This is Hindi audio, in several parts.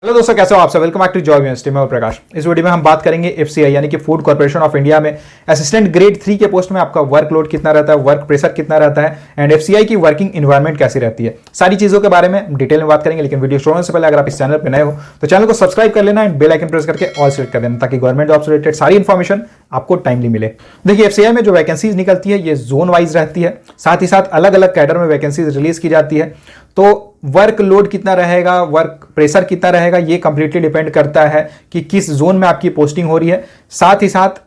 हेलो दोस्तों, कैसे हो आप सब। Welcome back to Job University में प्रकाश। इस वीडियो में हम बात करेंगे एफसीआई यानी कि फूड कॉर्पोरेशन ऑफ इंडिया में असिस्टेंट ग्रेड 3 के पोस्ट में आपका वर्कलोड कितना रहता है, वर्क प्रेशर कितना रहता है एंड एफसीआई की वर्किंग एनवायरनमेंट कैसी रहती है, सारी चीजों के बारे में डिटेल में बात करेंगे। लेकिन वीडियो शुरू होने से पहले अगर आप इस चैनल पर नए हो तो चैनल को सब्सक्राइब कर लेना एंड बेल आइकन प्रेस करके ऑल सेलेक्ट कर देना ताकि गवर्नमेंट जॉब से रिलेटेड सारी इन्फॉर्मेशन आपको टाइमली मिले। देखिए, एफसीआई में जो वैकेंसीज निकलती है ये जोन वाइज रहती है, साथ ही साथ अलग अलग कैडर में वैकेंसीज रिलीज की जाती है। तो वर्क लोड कितना रहेगा, वर्क प्रेशर कितना रहेगा, ये कंप्लीटली डिपेंड करता है कि किस जोन में आपकी पोस्टिंग हो रही है, साथ ही साथ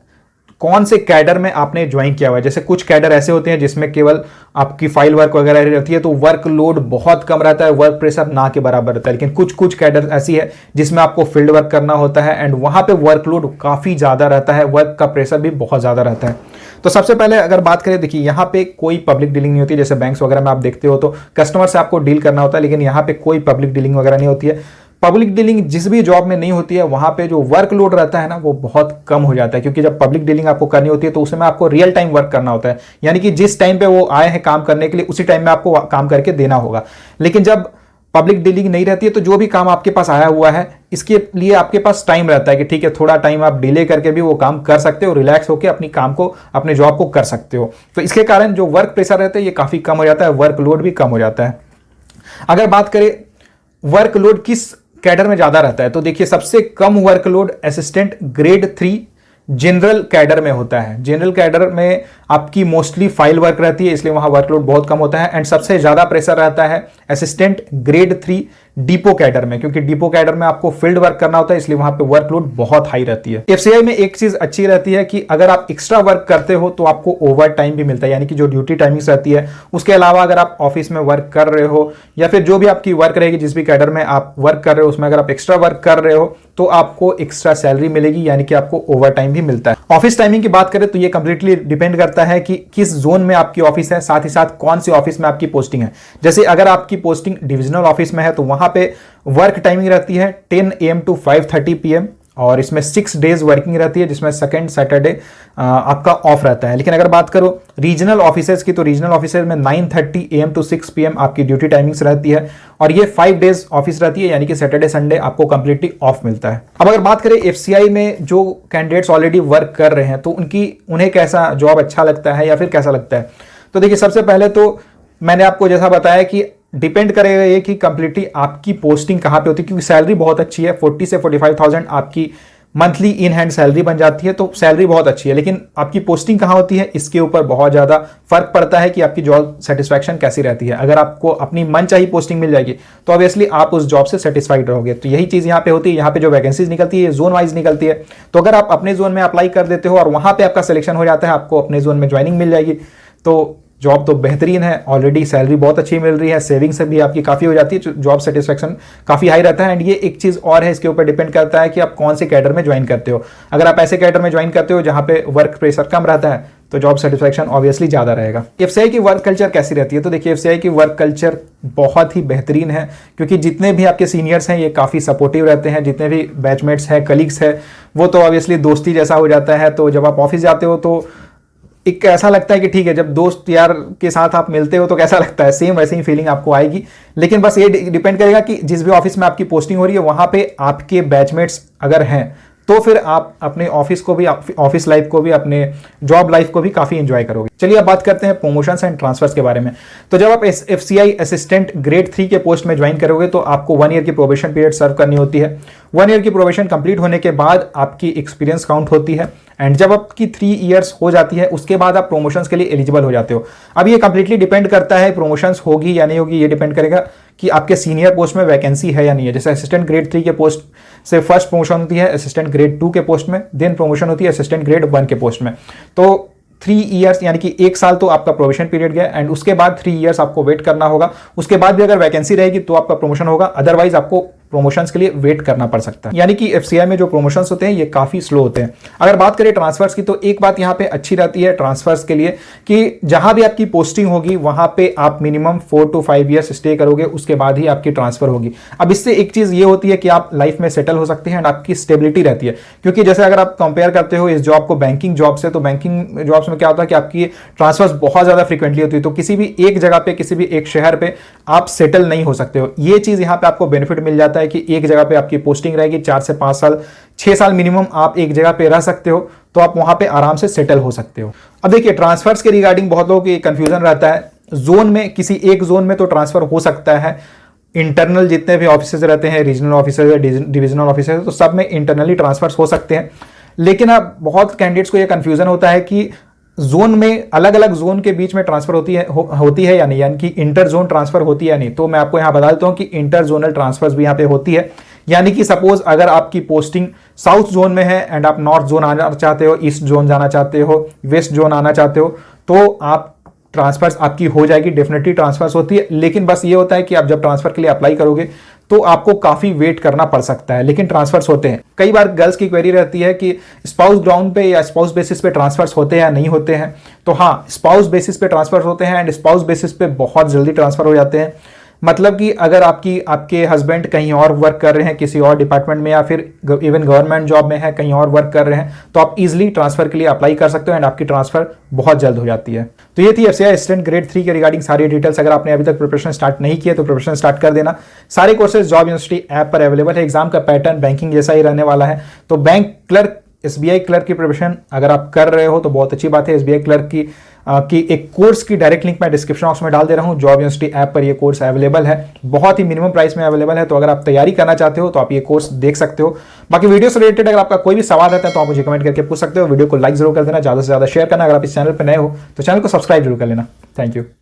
कौन से कैडर में आपने ज्वाइन किया हुआ है। जैसे कुछ कैडर ऐसे होते हैं जिसमें केवल आपकी फाइल वर्क वगैरह रहती है तो वर्क लोड बहुत कम रहता है, वर्क प्रेशर ना के बराबर रहता है। लेकिन कुछ कुछ कैडर ऐसी है जिसमें आपको फील्ड वर्क करना होता है एंड वहां पे वर्कलोड काफी ज्यादा रहता है, वर्क का प्रेशर भी बहुत ज्यादा रहता है। तो सबसे पहले अगर बात करें, देखिए यहाँ पे कोई पब्लिक डीलिंग नहीं होती। जैसे बैंक्स वगैरह में आप देखते हो तो कस्टमर से आपको डील करना होता है, लेकिन यहाँ पे कोई पब्लिक डीलिंग वगैरह नहीं होती है। पब्लिक डीलिंग जिस भी जॉब में नहीं होती है वहां पे जो वर्कलोड रहता है ना वो बहुत कम हो जाता है, क्योंकि जब पब्लिक डीलिंग आपको करनी होती है तो उसमें आपको रियल टाइम वर्क करना होता है, यानी कि जिस टाइम पे वो आए हैं काम करने के लिए उसी टाइम में आपको काम करके देना होगा। लेकिन जब पब्लिक डीलिंग नहीं रहती है तो जो भी काम आपके पास आया हुआ है इसके लिए आपके पास टाइम रहता है कि ठीक है, थोड़ा टाइम आप डिले करके भी वो काम कर सकते हो, रिलैक्स होकर अपनी काम को, अपने जॉब को कर सकते हो। तो इसके कारण जो वर्क प्रेशर रहता है ये काफी कम हो जाता है, वर्कलोड भी कम हो जाता है। अगर बात करें वर्कलोड किस कैडर में ज्यादा रहता है तो देखिए, सबसे कम workload assistant grade 3 general cadre में होता है। जनरल कैडर में आपकी मोस्टली फाइल वर्क रहती है, इसलिए वहां वर्कलोड बहुत कम होता है। एंड सबसे ज्यादा प्रेशर रहता है असिस्टेंट ग्रेड 3 डिपो कैडर में, क्योंकि डिपो कैडर में आपको फील्ड वर्क करना होता है, इसलिए वहां पे वर्कलोड बहुत हाई रहती है। एफसीआई में एक चीज अच्छी रहती है कि अगर आप एक्स्ट्रा वर्क करते हो तो आपको ओवर टाइम भी मिलता है, यानी कि जो ड्यूटी टाइमिंग्स रहती है उसके अलावा अगर आप ऑफिस में वर्क कर रहे हो या फिर जो भी आपकी वर्क रहेगी, जिस भी कैडर में आप वर्क कर रहे हो उसमें अगर आप एक्स्ट्रा वर्क कर रहे हो तो आपको एक्स्ट्रा सैलरी मिलेगी, यानी कि आपको ओवर टाइम भी मिलता है। ऑफिस टाइमिंग की बात करें तो ये कंप्लीटली डिपेंड करता है कि किस जोन में आपकी ऑफिस है, साथ ही साथ कौन से ऑफिस में आपकी पोस्टिंग है। जैसे अगर आपकी पोस्टिंग डिविजनल ऑफिस में है तो वहां पे वर्क टाइमिंग रहती है 10 AM टू 5:30 PM और इसमें 6 डेज वर्किंग रहती है, जिसमें सेकंड सैटरडे आपका ऑफ रहता है। लेकिन अगर बात करो रीजनल ऑफिसर्स की तो रीजनल ऑफिसर्स में 9:30 AM टू 6 PM आपकी ड्यूटी टाइमिंग्स रहती है और ये 5 डेज ऑफिस रहती है, यानी कि सैटरडे संडे आपको कंप्लीटली ऑफ मिलता है। अब अगर बात करें एफसीआई में जो कैंडिडेट्स ऑलरेडी वर्क कर रहे हैं तो उन्हें कैसा जॉब अच्छा लगता है या फिर कैसा लगता है, तो देखिए, सबसे पहले तो मैंने आपको जैसा बताया कि डिपेंड करेगा ये कि कंप्लीटली आपकी पोस्टिंग कहाँ पे होती है, क्योंकि सैलरी बहुत अच्छी है। 40 से 45,000 आपकी मंथली इन हैंड सैलरी बन जाती है, तो सैलरी बहुत अच्छी है। लेकिन आपकी पोस्टिंग कहाँ होती है इसके ऊपर बहुत ज़्यादा फर्क पड़ता है कि आपकी जॉब सेटिस्फैक्शन कैसी रहती है। अगर आपको अपनी मनचाही पोस्टिंग मिल जाएगी तो ऑब्वियसली आप उस जॉब से सेटिस्फाइड रहोगे। तो यही चीज़ यहाँ पे होती है। यहाँ पे जो वैकेंसीज निकलती है जोन वाइज निकलती है, तो अगर आप अपने जोन में अप्लाई कर देते हो और वहाँ पर आपका सिलेक्शन हो जाता है, आपको अपने जोन में ज्वाइनिंग मिल जाएगी, तो जॉब तो बेहतरीन है। ऑलरेडी सैलरी बहुत अच्छी मिल रही है, सेविंग से भी आपकी काफ़ी हो जाती है, जॉब सेटिस्फैक्शन काफ़ी हाई रहता है। एंड ये एक चीज़ और है, इसके ऊपर डिपेंड करता है कि आप कौन से कैडर में ज्वाइन करते हो। अगर आप ऐसे कैडर में ज्वाइन करते हो जहाँ पे वर्क प्रेशर कम रहता है तो जॉब सेटिस्फैक्शन ऑब्वियसली ज़्यादा रहेगा। एफसीआई की वर्क कल्चर कैसी रहती है, तो देखिए, एफसीआई की वर्क कल्चर बहुत ही बेहतरीन है, क्योंकि जितने भी आपके सीनियर्स हैं ये काफ़ी सपोर्टिव रहते हैं। जितने भी बैचमेट्स हैं, कलीग्स हैं, वो तो ऑब्वियसली दोस्ती जैसा हो जाता है। तो जब आप ऑफिस जाते हो तो एक ऐसा लगता है कि ठीक है, जब दोस्त यार के साथ आप मिलते हो तो कैसा लगता है, सेम वैसे ही फीलिंग आपको आएगी। लेकिन बस ये डिपेंड करेगा कि जिस भी ऑफिस में आपकी पोस्टिंग हो रही है वहां पे आपके बैचमेट्स अगर हैं तो फिर आप अपने ऑफिस को भी, ऑफिस लाइफ को भी, अपने जॉब लाइफ को भी काफी एंजॉय करोगे। चलिए अब बात करते हैं प्रमोशंस एंड ट्रांसफर्स के बारे में। तो जब आप एफसीआई असिस्टेंट ग्रेड 3 के पोस्ट में ज्वाइन करोगे तो आपको 1 ईयर की प्रोबेशन पीरियड सर्व करनी होती है। 1 ईयर की प्रोबेशन कंप्लीट होने के बाद आपकी एक्सपीरियंस काउंट होती है एंड जब आपकी 3 इयर्स हो जाती है उसके बाद आप प्रमोशंस के लिए एलिजिबल हो जाते हो। अब ये कंप्लीटली डिपेंड करता है प्रमोशंस होगी या नहीं होगी, ये डिपेंड करेगा कि आपके सीनियर पोस्ट में वैकेंसी है या नहीं है। जैसे असिस्टेंट ग्रेड 3 के पोस्ट से फर्स्ट प्रमोशन होती है असिस्टेंट ग्रेड 2 के पोस्ट में, देन प्रमोशन होती है असिस्टेंट ग्रेड 1 के पोस्ट में। तो 3 इयर्स यानी कि 1 साल तो आपका प्रोबेशन पीरियड गया एंड उसके बाद 3 इयर्स आपको वेट करना होगा। उसके बाद भी अगर वैकेंसी रहेगी तो आपका प्रमोशन होगा, अदरवाइज आपको प्रमोशंस के लिए वेट करना पड़ सकता है। यानी कि एफसीआई में जो प्रमोशंस होते हैं ये काफी स्लो होते हैं। अगर बात करें ट्रांसफर्स की तो एक बात यहाँ पे अच्छी रहती है ट्रांसफर्स के लिए कि जहां भी आपकी पोस्टिंग होगी वहां पे आप मिनिमम 4 to 5 ईयर्स स्टे करोगे, उसके बाद ही आपकी ट्रांसफर होगी। अब इससे एक चीज ये होती है कि आप लाइफ में सेटल हो सकते हैं एंड आपकी स्टेबिलिटी रहती है। क्योंकि जैसे अगर आप कंपेयर करते हो इस जॉब को बैंकिंग जॉब से, तो बैंकिंग जॉब्स में क्या होता है कि आपकी ट्रांसफर्स बहुत ज्यादा फ्रिक्वेंटली होती है, तो किसी भी एक जगह पे, किसी भी एक शहर पे आप सेटल नहीं हो सकते हो। ये चीज यहाँ पे आपको बेनिफिट मिल जाता है है कि एक जगह पे आपकी पोस्टिंग रहेगी 4 से 5 साल, 6 साल मिनिमम आप एक जगह पे रह सकते हो, तो आप वहां पे आराम से सेटल हो सकते हो। अब देखिए ट्रांसफर्स के रिगार्डिंग बहुत लोगों की कंफ्यूजन रहता है। जोन में, किसी एक जोन में तो ट्रांसफर हो सकता है, इंटरनल जितने भी ऑफिसर्स रहते हैं, रीजनल ऑफिसर या डिविजनल ऑफिसर, तो सब में इंटरनली ट्रांसफर्स हो सकते हैं। लेकिन अब बहुत कैंडिडेट्स को यह कंफ्यूजन होता है कि जोन में, अलग अलग जोन के बीच में ट्रांसफर होती है या नहीं, यानी कि इंटर जोन ट्रांसफर होती है या नहीं। तो मैं आपको यहां बता देता हूं कि इंटर जोनल ट्रांसफर्स भी यहां पे होती है। यानी कि सपोज अगर आपकी पोस्टिंग साउथ जोन में है एंड आप नॉर्थ जोन आना चाहते हो, ईस्ट जोन जाना चाहते हो, वेस्ट जोन आना चाहते हो, तो आप ट्रांसफर्स आपकी हो जाएगी, डेफिनेटली ट्रांसफर्स होती है। लेकिन बस ये होता है कि आप जब ट्रांसफर के लिए अप्लाई करोगे तो आपको काफी वेट करना पड़ सकता है, लेकिन ट्रांसफर्स होते हैं। कई बार गर्ल्स की क्वेरी रहती है कि स्पाउस ग्राउंड पे या स्पाउस बेसिस पे ट्रांसफर्स होते हैं या नहीं होते हैं। तो हाँ, स्पाउस बेसिस पे ट्रांसफर होते हैं एंड स्पाउस बेसिस पे बहुत जल्दी ट्रांसफर हो जाते हैं। मतलब कि अगर आपके हस्बैंड कहीं और वर्क कर रहे हैं, किसी और डिपार्टमेंट में, या फिर इवन गवर्नमेंट जॉब में है, कहीं और वर्क कर रहे हैं, तो आप इजीली ट्रांसफर के लिए अप्लाई कर सकते हो एंड आपकी ट्रांसफर बहुत जल्द हो जाती है। तो ये थी एफसीआई असिस्टेंट ग्रेड 3 के रिगार्डिंग सारी डिटेल्स। अगर आपने अभी तक प्रिपरेशन स्टार्ट नहीं किया तो प्रिपरेशन स्टार्ट कर देना। सारे कोर्सेज जॉब यूनिवर्सिटी ऐप पर अवेलेबल है। एग्जाम का पैटर्न बैंकिंग जैसा ही रहने वाला है। तो बैंक क्लर्क, एसबीआई क्लर्क की प्रिपरेशन अगर आप कर रहे हो तो बहुत अच्छी बात है। एसबीआई क्लर्क की एक कोर्स की डायरेक्ट लिंक मैं डिस्क्रिप्शन बॉक्स में डाल दे रहा हूं। जॉब यूनिवर्सिटी ऐप पर ये कोर्स अवेलेबल है, बहुत ही मिनिमम प्राइस में अवेलेबल है। तो अगर आप तैयारी करना चाहते हो तो आप ये कोर्स देख सकते हो। बाकी वीडियो से रिलेटेड अगर आपका कोई भी सवाल रहता है तो आप मुझे कमेंट करके पूछ सकते हो। वीडियो को लाइक जरूर कर देना, ज्यादा से ज्यादा शेयर करना। अगर आप इस चैनल पर नए हो तो चैनल को सब्सक्राइब जरूर कर लेना। Thank you.